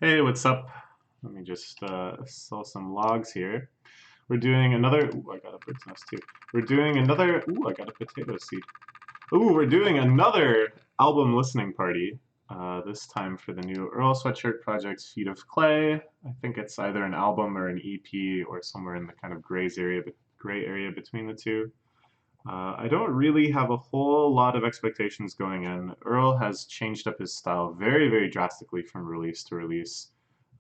Hey, what's up? Let me just sell some logs here. We're doing another. Ooh, I got a bird's nest too. We're doing another. Ooh, I got a potato seed. Ooh, we're doing another album listening party. This time for the new Earl Sweatshirt project's Feet of Clay. I think it's either an album or an EP or somewhere in the kind of gray area between the two. I don't really have a whole lot of expectations going in. Earl has changed up his style very, very drastically from release to release.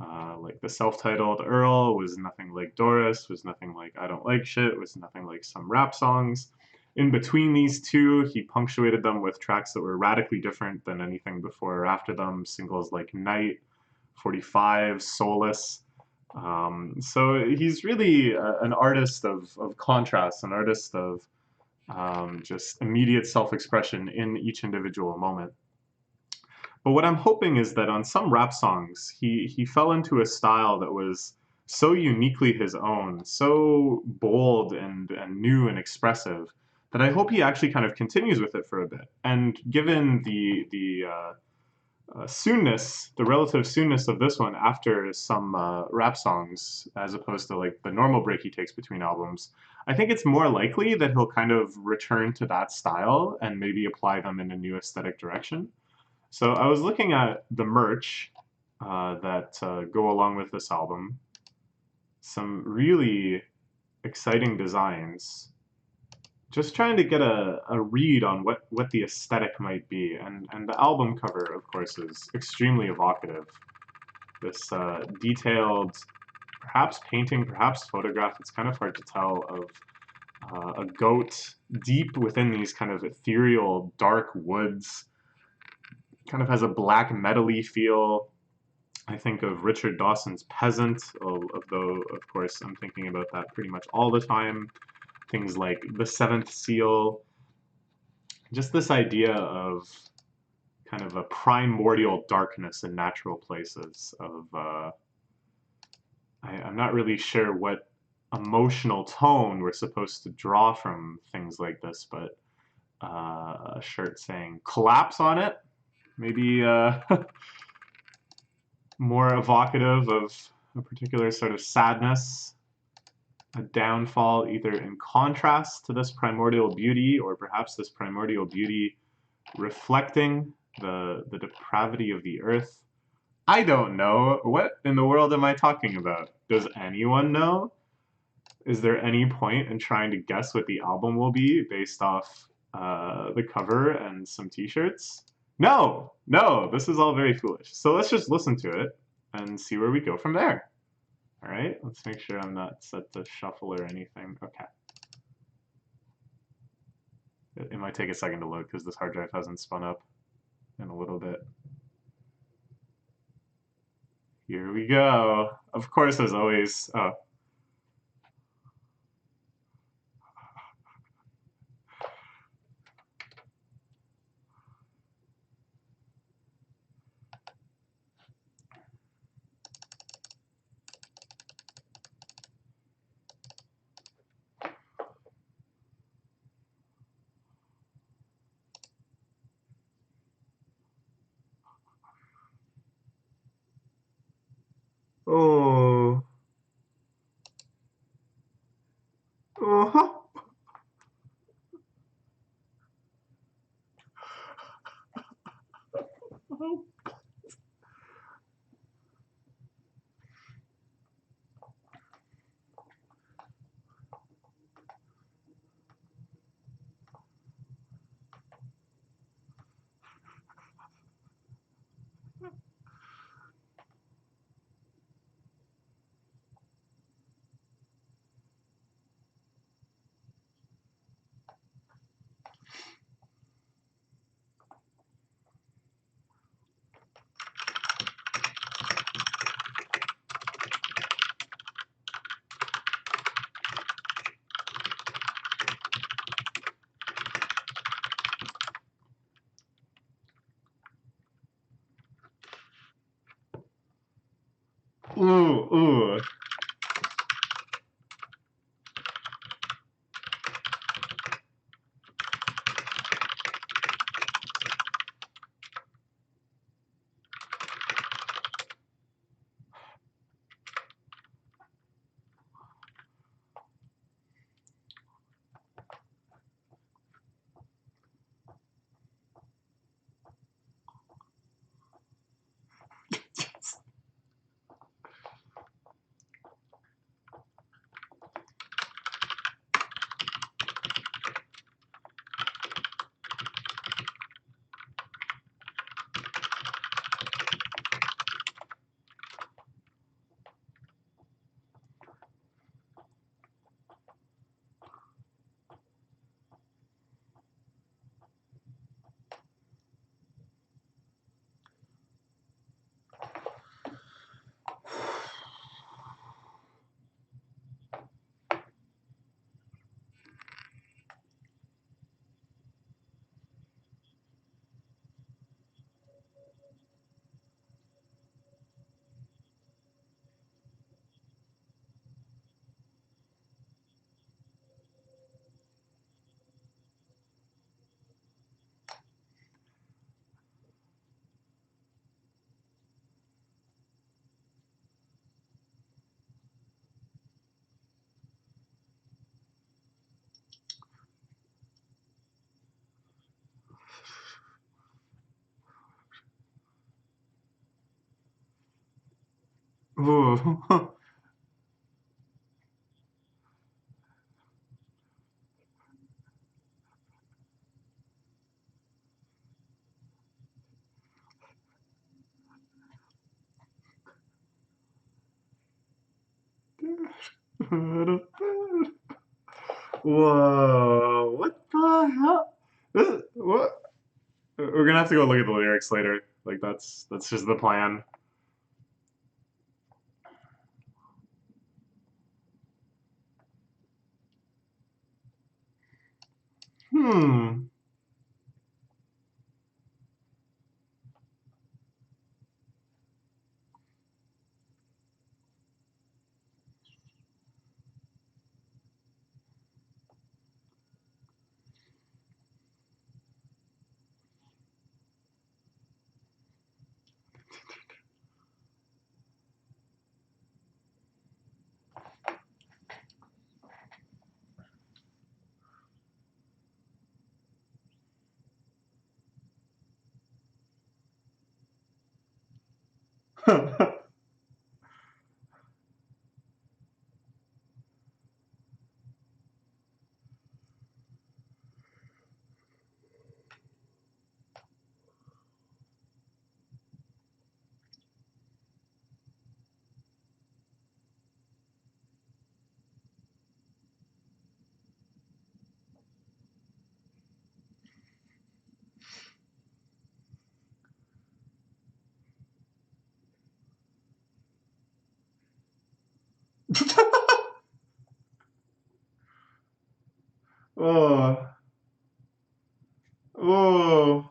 Like the self-titled Earl was nothing like Doris, was nothing like I Don't Like Shit, was nothing like some rap songs. In between these two, he punctuated them with tracks that were radically different than anything before or after them. Singles like Night, 45, Solace. So he's really an artist of contrast, an artist of just immediate self-expression in each individual moment. But what I'm hoping is that on some rap songs, he fell into a style that was so uniquely his own, so bold and new and expressive, that I hope he actually kind of continues with it for a bit. And given the the relative soonness of this one after some rap songs, as opposed to like the normal break he takes between albums, I think it's more likely that he'll kind of return to that style and maybe apply them in a new aesthetic direction. So I was looking at the merch that go along with this album. Some really exciting designs. Just trying to get a read on what the aesthetic might be. And the album cover, of course, is extremely evocative. This detailed, perhaps painting, perhaps photograph, it's kind of hard to tell, of a goat deep within these kind of ethereal, dark woods. Kind of has a black metal-y feel. I think of Richard Dawson's Peasant, although, of course, I'm thinking about that pretty much all the time. Things like The Seventh Seal. Just this idea of kind of a primordial darkness in natural places. I'm not really sure what emotional tone we're supposed to draw from things like this, but a shirt saying collapse on it, maybe more evocative of a particular sort of sadness, a downfall either in contrast to this primordial beauty, or perhaps this primordial beauty reflecting the depravity of the earth. I don't know. What in the world am I talking about? Does anyone know? Is there any point in trying to guess what the album will be based off the cover and some t-shirts? No, no, this is all very foolish. So let's just listen to it and see where we go from there. All right, let's make sure I'm not set to shuffle or anything. Okay. It might take a second to load because this hard drive hasn't spun up in a little bit. Here we go. Of course, as always. Oh. Oh. Uh-huh. Oh. Ooh, ooh. Ooh. Whoa, what the hell? What? We're gonna have to go look at the lyrics later. Like that's just the plan. Hmm. Oh. Oh.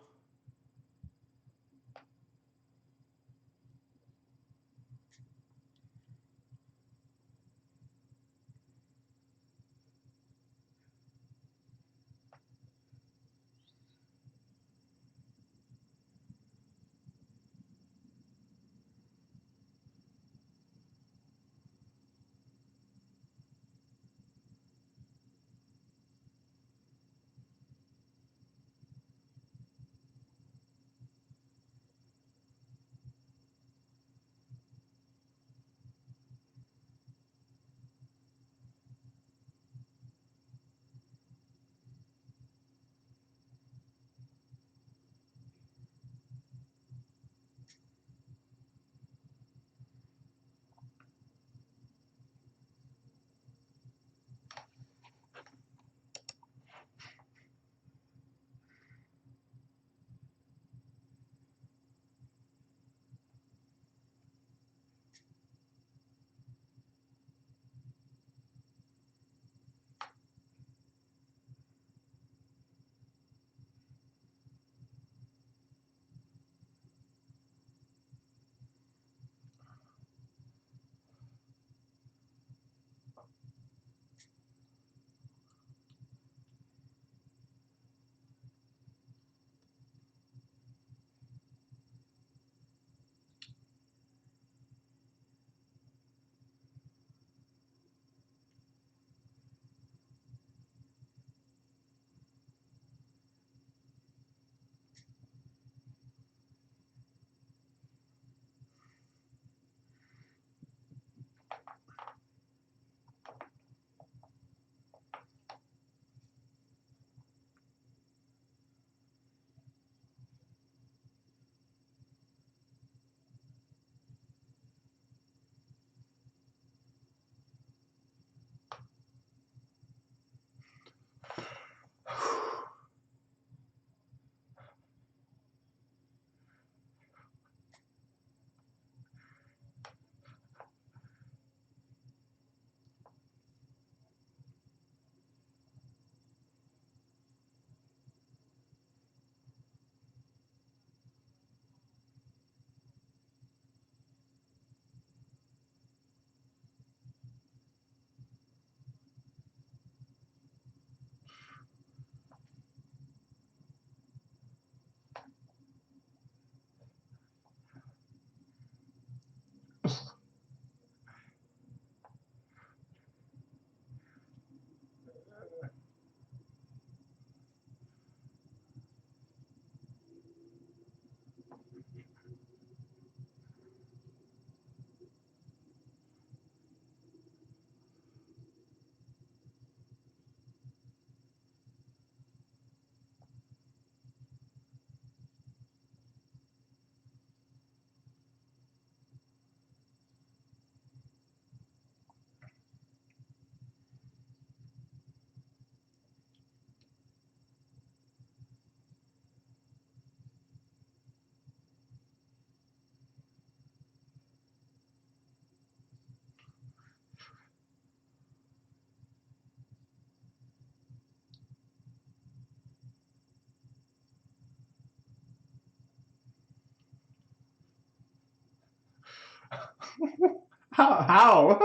How?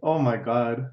Oh my god.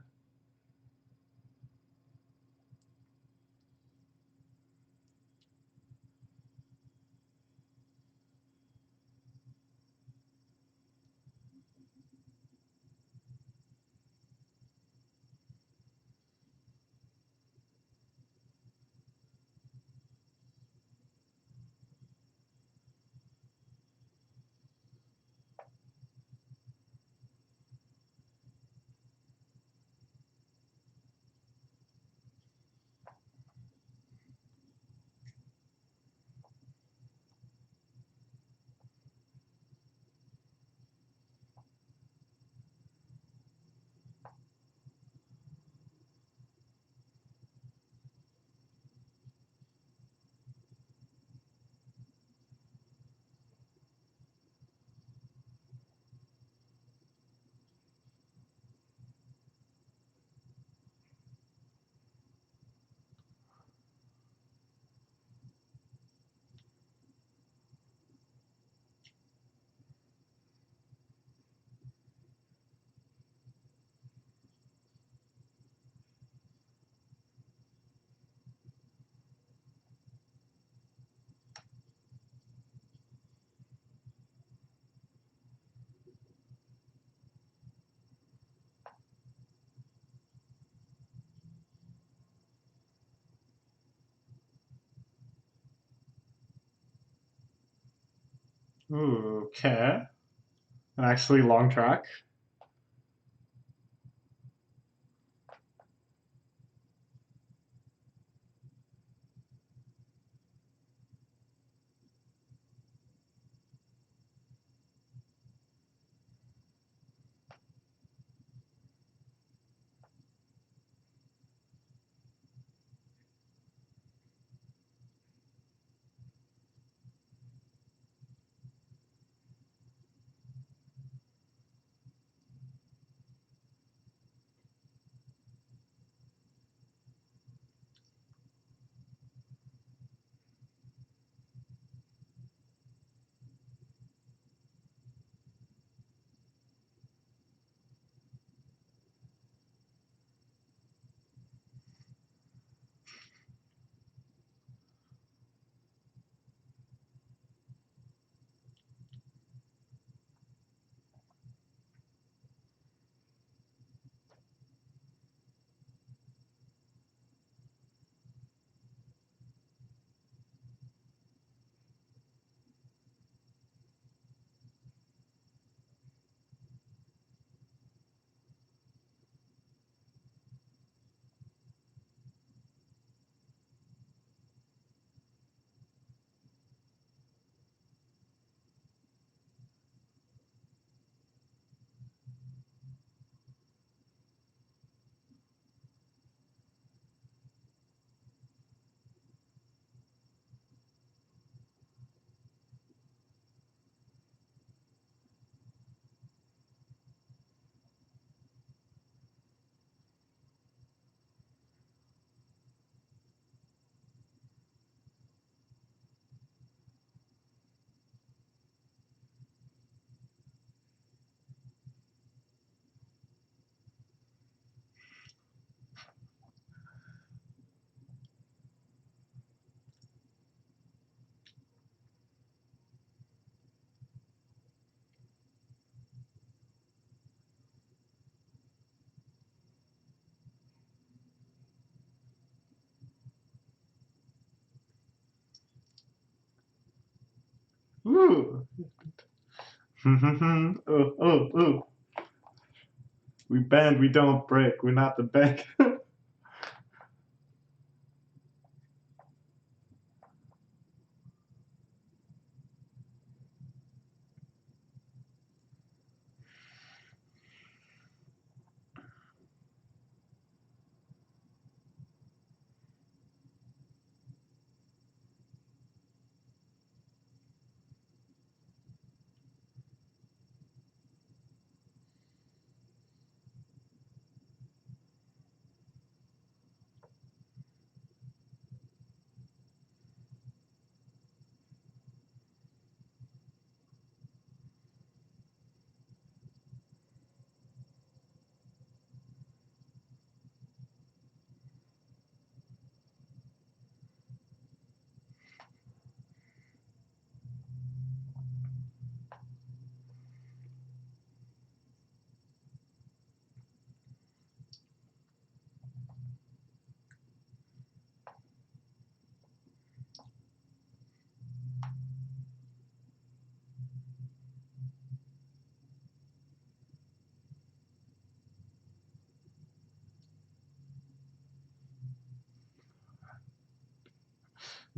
Ooh, okay. And actually long track. Ooh. Oh, oh, oh. We bend, we don't break. We're not the bank.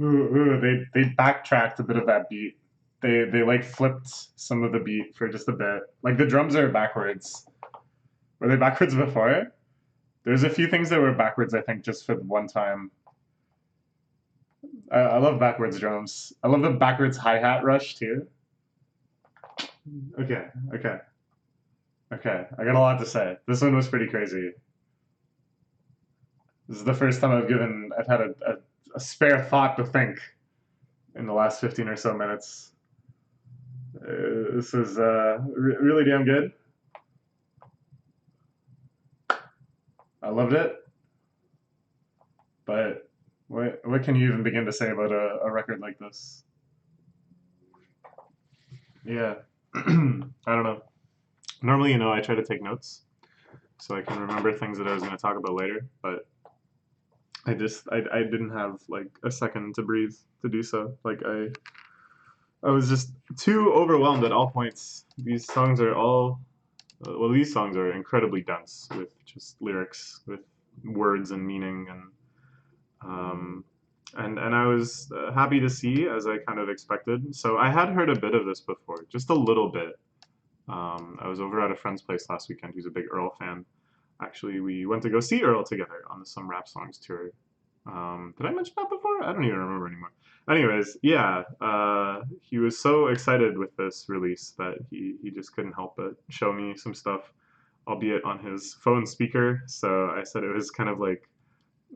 They backtracked a bit of that beat. They like flipped some of the beat for just a bit. Like the drums are backwards. Were they backwards before? There's a few things that were backwards, I think, just for one time. I love backwards drums. I love the backwards hi-hat rush too. Okay, okay, okay. I got a lot to say. This one was pretty crazy. This is the first time I've had a spare thought to think in the last 15 or so minutes. This is really damn good. I loved it. But what can you even begin to say about a record like this? Yeah, I don't know. Normally, I try to take notes so I can remember things that I was going to talk about later, but I didn't have like a second to breathe to do so. Like I was just too overwhelmed at all points. These songs are all well, these songs are incredibly dense with just lyrics, with words and meaning, um, and I was happy to see, as I kind of expected. So I had heard a bit of this before, just a little bit. I was over at a friend's place last weekend who's a big Earl fan. Actually, we went to go see Earl together on the Some Rap Songs tour. Did I mention that before? I don't even remember anymore. Anyways, yeah, he was so excited with this release that he just couldn't help but show me some stuff, albeit on his phone speaker. So I said it was kind of like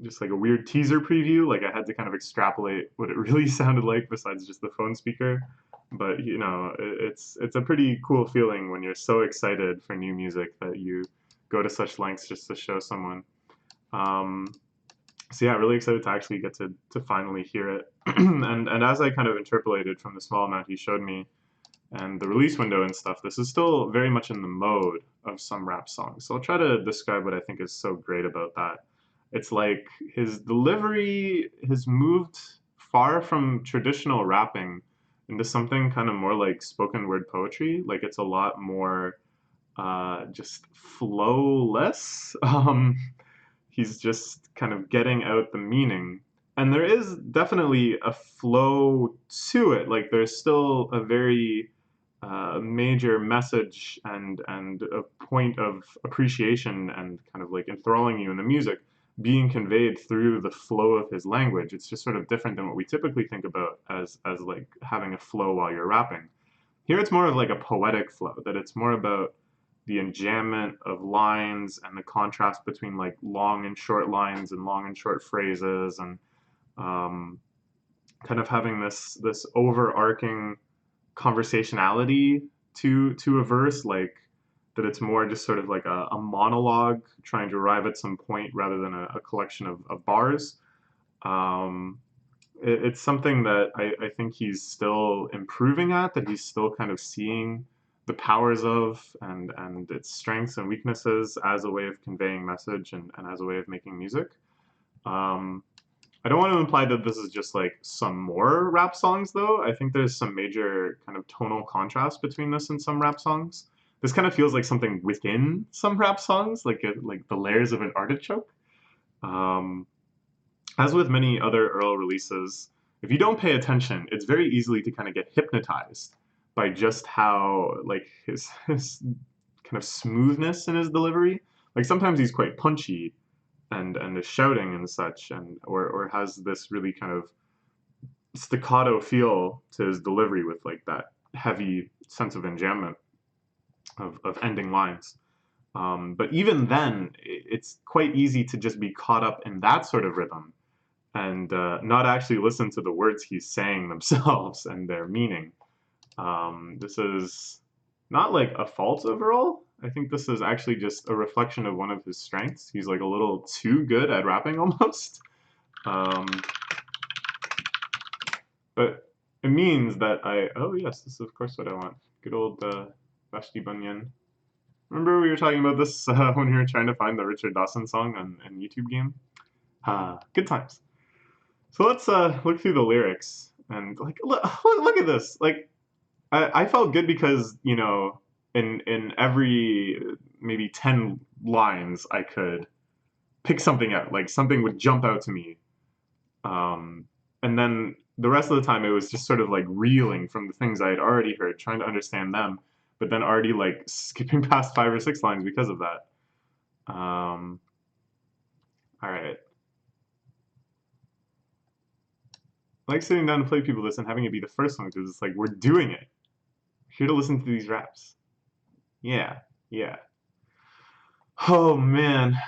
just like a weird teaser preview. Like I had to kind of extrapolate what it really sounded like besides just the phone speaker. But it's a pretty cool feeling when you're so excited for new music that you go to such lengths just to show someone. Um, so yeah, really excited to actually get to finally hear it. And as I kind of interpolated from the small amount he showed me and the release window and stuff, this is still very much in the mode of some rap songs. So I'll try to describe what I think is so great about that. It's like his delivery has moved far from traditional rapping into something kind of more like spoken word poetry. Like it's a lot more just flowless. He's just kind of getting out the meaning. And there is definitely a flow to it. Like there's still a very major message and a point of appreciation and kind of like enthralling you in the music being conveyed through the flow of his language. It's just sort of different than what we typically think about as like having a flow while you're rapping. Here it's more of like a poetic flow, that it's more about the enjambment of lines and the contrast between like long and short lines and long and short phrases and um, kind of having this overarching conversationality to a verse, like that it's more just sort of like a monologue trying to arrive at some point rather than a collection of bars. Um, it's something that I think he's still improving at, that he's still kind of seeing the powers of and its strengths and weaknesses as a way of conveying message and as a way of making music. Um, I don't want to imply that this is just like some more rap songs, though. I think there's some major kind of tonal contrast between this and some rap songs. This kind of feels like something within some rap songs, like the layers of an artichoke. Um, as with many other Earl releases, if you don't pay attention, it's very easily to kind of get hypnotized by just how like his kind of smoothness in his delivery. Like sometimes he's quite punchy and is shouting and such, and or has this really kind of staccato feel to his delivery with like that heavy sense of enjambment of ending lines. But even then, it's quite easy to just be caught up in that sort of rhythm and not actually listen to the words he's saying themselves and their meaning. This is not like a fault overall. I think this is actually just a reflection of one of his strengths. He's like a little too good at rapping almost. Um, but it means that oh yes, this is of course what I want. Good old Vashti Bunyan. Remember we were talking about this when we were trying to find the Richard Dawson song on YouTube game? Good times. So let's look through the lyrics and like look at this. Like I felt good because in every maybe 10 lines I could pick something out. Like something would jump out to me, um, And then the rest of the time it was just sort of like reeling from the things I had already heard, trying to understand them, but then already like skipping past 5 or 6 lines because of that. All right. I like sitting down to play people this and having it be the first one because it's like we're doing it. Here to listen to these raps. Yeah, yeah. Oh man.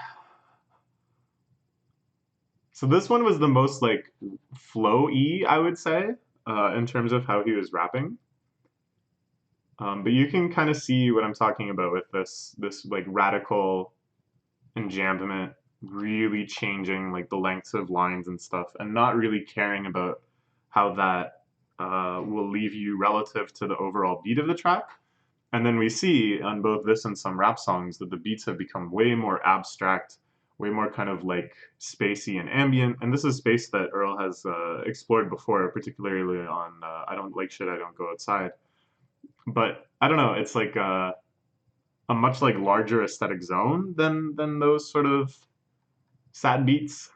So this one was the most like flow-y, I would say, in terms of how he was rapping. But you can kind of see what I'm talking about with this like radical enjambment, really changing like the lengths of lines and stuff, and not really caring about how that will leave you relative to the overall beat of the track. And then we see on both this and some rap songs that the beats have become way more abstract, way more kind of like spacey and ambient. And this is space that Earl has explored before, particularly on I Don't Like Shit, I Don't Go Outside. But I don't know, it's like a much like larger aesthetic zone than those sort of sad beats.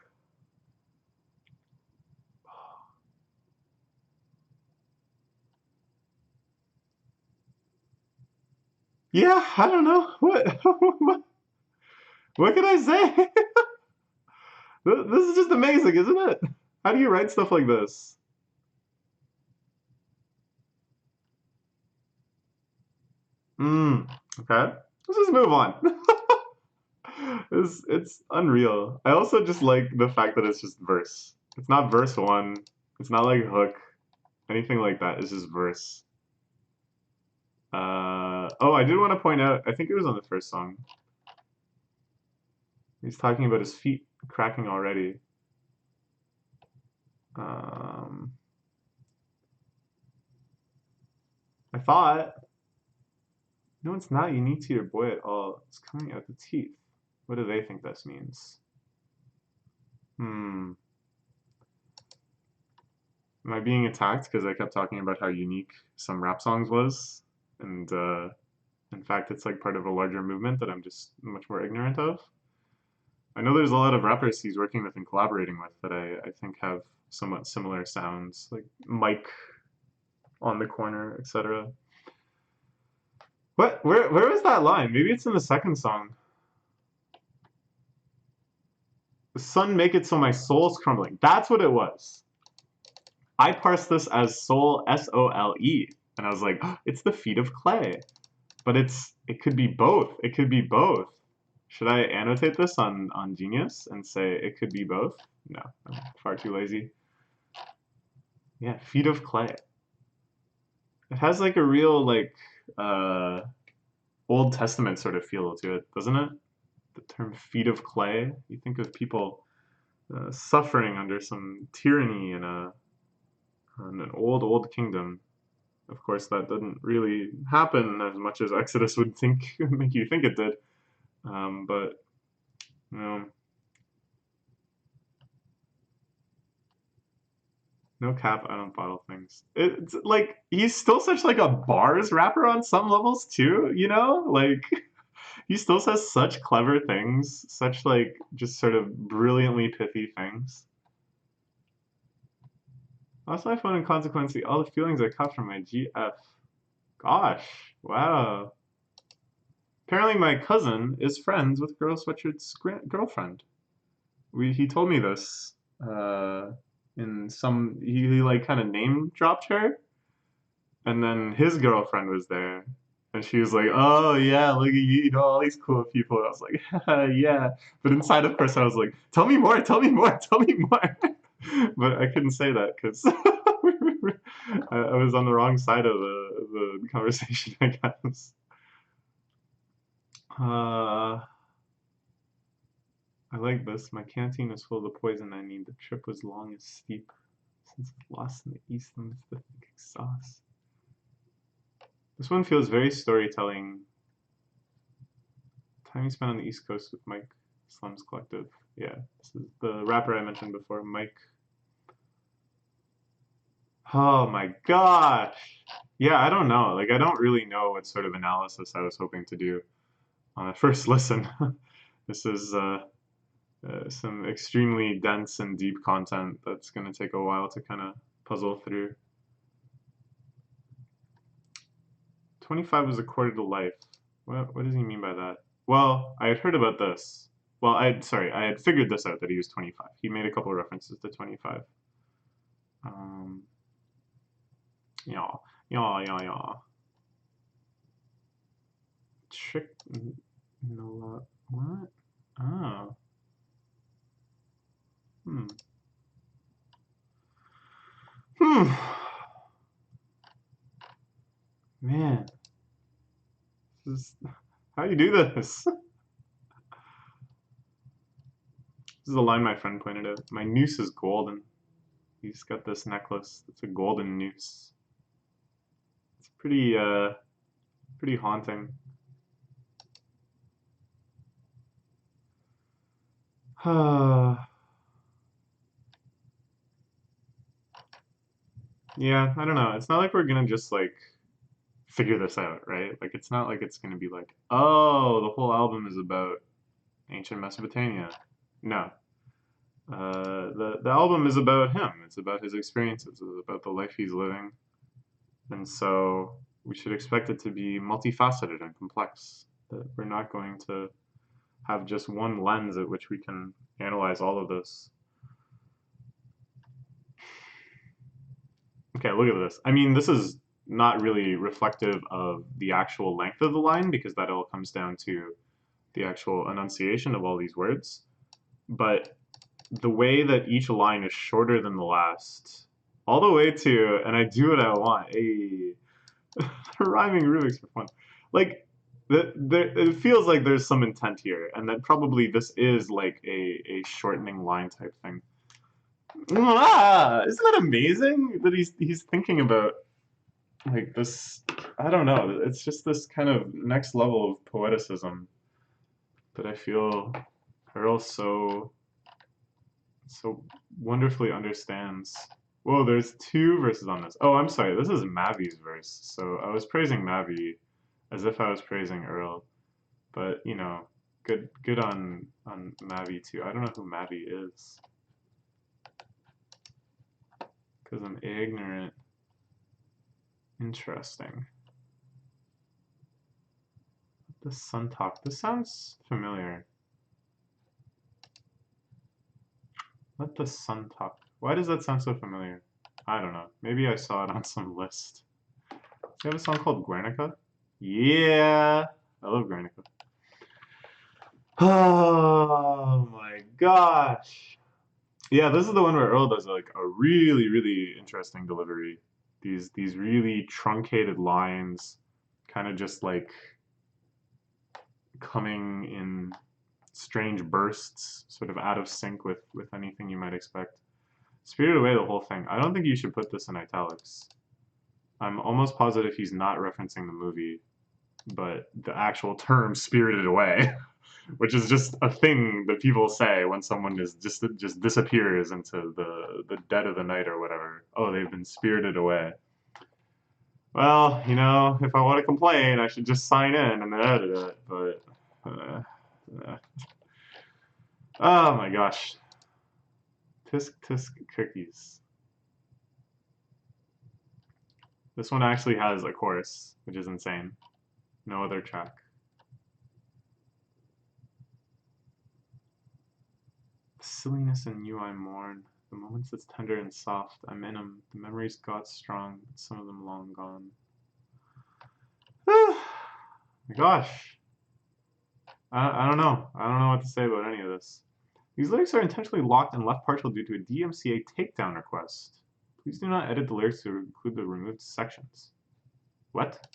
Yeah, I don't know what can I say? This is just amazing, isn't it? How do you write stuff like this? Okay. Let's just move on. It's unreal. I also just like the fact that it's just verse. It's not verse one. It's not like hook, anything like that. It's just verse. Oh, I did want to point out, I think it was on the first song. He's talking about his feet cracking already. Um, I thought, no, it's not unique to your boy at all. It's coming out the teeth. What do they think this means? Hmm. Am I being attacked because I kept talking about how unique some rap songs was? And in fact, it's like part of a larger movement that I'm just much more ignorant of. I know there's a lot of rappers he's working with and collaborating with that I think have somewhat similar sounds, like Mike on the corner, etc. What? Where was that line? Maybe it's in the second song. The sun make it so my soul's crumbling. That's what it was. I parsed this as soul, S-O-L-E, and I was like, oh, it's the feet of clay. But it could be both. It could be both. Should I annotate this on Genius and say it could be both? No, I'm far too lazy. Yeah, feet of clay. It has like a real like uh, Old Testament sort of feel to it, doesn't it? The term feet of clay. You think of people suffering under some tyranny in an old kingdom. Of course, that didn't really happen as much as Exodus would think make you think it did. But you know, no cap, I don't bottle things. It's like he's still such like a bars rapper on some levels too, you know? Like he still says such clever things, such like just sort of brilliantly pithy things. Lost my phone and consequently all the feelings I caught from my GF. Gosh, wow. Apparently my cousin is friends with Girl Sweatshirt's girlfriend. He told me this in some he like kind of name dropped her, and then his girlfriend was there, and she was like, "Oh yeah, look at you, you know all these cool people." And I was like, "Yeah," but inside, of course, I was like, "Tell me more, tell me more, tell me more." But I couldn't say that because I was on the wrong side of the conversation, I guess. Uh, I like this. My canteen was full of the poison I need. The trip was long and steep. Since it's lost in the east amidst the thick sauce. This one feels very storytelling. Time you spent on the East Coast with Mike Slums Collective. Yeah, this is the rapper I mentioned before, Mike. Oh my gosh. Yeah, I don't know. Like, I don't really know what sort of analysis I was hoping to do on a first listen. This is some extremely dense and deep content that's going to take a while to kind of puzzle through. 25 was a quarter to life. What does he mean by that? Well, I had heard about this. Well, I had figured this out that he was 25. He made a couple of references to 25. Yeah, yeah. Trick, no, what? Oh. Hmm. Man, how do you do this? This is a line my friend pointed out. My noose is golden. He's got this necklace. It's a golden noose. It's pretty haunting. Yeah, I don't know. It's not like we're gonna just like figure this out, right? Like it's not like it's gonna be like, oh, the whole album is about ancient Mesopotamia. No. The album is about him. It's about his experiences. It's about the life he's living. And so we should expect it to be multifaceted and complex. That we're not going to have just one lens at which we can analyze all of this. Okay, look at this. I mean, this is not really reflective of the actual length of the line because that all comes down to the actual enunciation of all these words. But the way that each line is shorter than the last, all the way to, and I do what I want, rhyming Rubik's for fun. Like, it feels like there's some intent here, and that probably this is like a shortening line type thing. Isn't that amazing that he's thinking about like this? I don't know. It's just this kind of next level of poeticism that I feel Earl so wonderfully understands. Whoa, there's two verses on this. Oh, I'm sorry. This is Mavi's verse. So I was praising Mavi as if I was praising Earl, but you know, good on Mavi too. I don't know who Mavi is because I'm ignorant. Interesting. The sun talk. This sounds familiar. Let the sun talk. Why does that sound so familiar? I don't know. Maybe I saw it on some list. Do you have a song called Guernica? Yeah, I love Guernica. Oh my gosh. Yeah, this is the one where Earl does like a really interesting delivery. These really truncated lines, kind of just like coming in strange bursts, sort of out of sync with anything you might expect. Spirited Away, the whole thing. I don't think you should put this in italics. I'm almost positive he's not referencing the movie, but the actual term Spirited Away, which is just a thing that people say when someone is just disappears into the dead of the night or whatever. Oh, they've been spirited away. Well, you know, if I want to complain, I should just sign in and then edit it, but oh my gosh. Tisk tisk cookies. This one actually has a chorus, which is insane. No other track. The silliness in you I mourn. The moments that's tender and soft, I'm in 'em. The memories got strong, but some of them long gone. My gosh. I don't know. I don't know what to say about any of this. These lyrics are intentionally locked and left partial due to a DMCA takedown request. Please do not edit the lyrics to include the removed sections. What?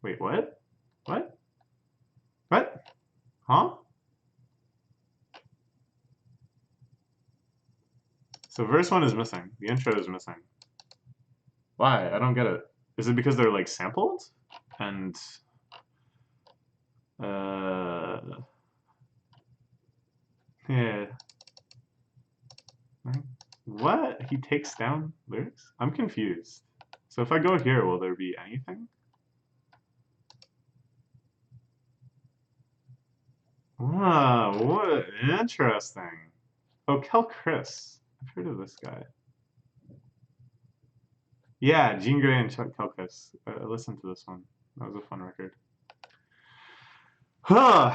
Wait, what? What? What? Huh? So verse 1 is missing. The intro is missing. Why? I don't get it. Is it because they're like sampled? And yeah. What? He takes down lyrics? I'm confused. So if I go here, will there be anything? Ah, what interesting. Oh, Kel Chris. I've heard of this guy. Yeah, Jean Grey and Chuck Kelkus. I listened to this one. That was a fun record. Huh.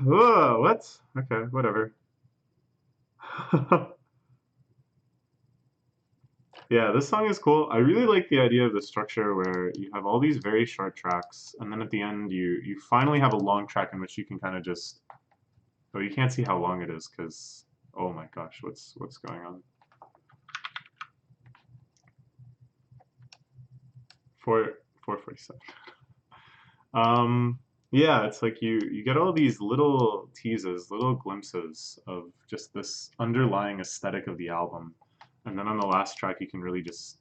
Whoa, what? Okay, whatever. Yeah, this song is cool. I really like the idea of the structure where you have all these very short tracks, and then at the end you finally have a long track in which you can kind of just. Oh, you can't see how long it is because. Oh my gosh, what's going on? 4:47. Yeah, it's like you get all these little teases, little glimpses of just this underlying aesthetic of the album, and then on the last track you can really just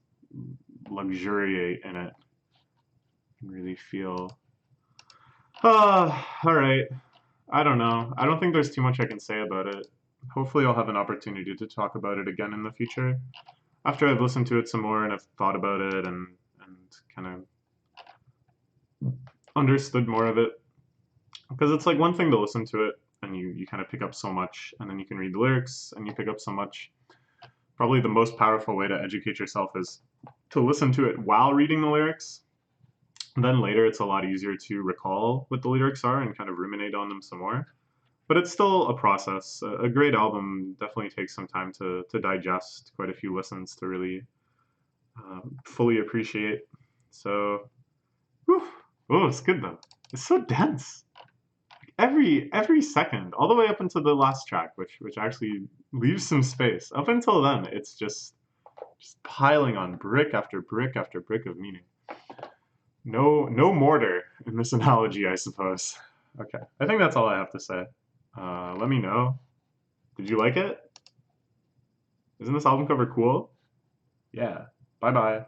luxuriate in it and really feel. All right. I don't know. I don't think there's too much I can say about it. Hopefully, I'll have an opportunity to talk about it again in the future after I've listened to it some more and I've thought about it and kind of understood more of it. Because it's like one thing to listen to it and you kind of pick up so much, and then you can read the lyrics and you pick up so much. Probably the most powerful way to educate yourself is to listen to it while reading the lyrics. And then later, it's a lot easier to recall what the lyrics are and kind of ruminate on them some more. But it's still a process. A great album definitely takes some time to digest, quite a few listens to really fully appreciate. So, whew, oh, it's good though. It's so dense. Every second, all the way up until the last track, which actually leaves some space. Up until then, it's just piling on brick after brick after brick of meaning. No mortar in this analogy, I suppose. Okay, I think that's all I have to say. Let me know. Did you like it? Isn't this album cover cool? Yeah. Bye bye.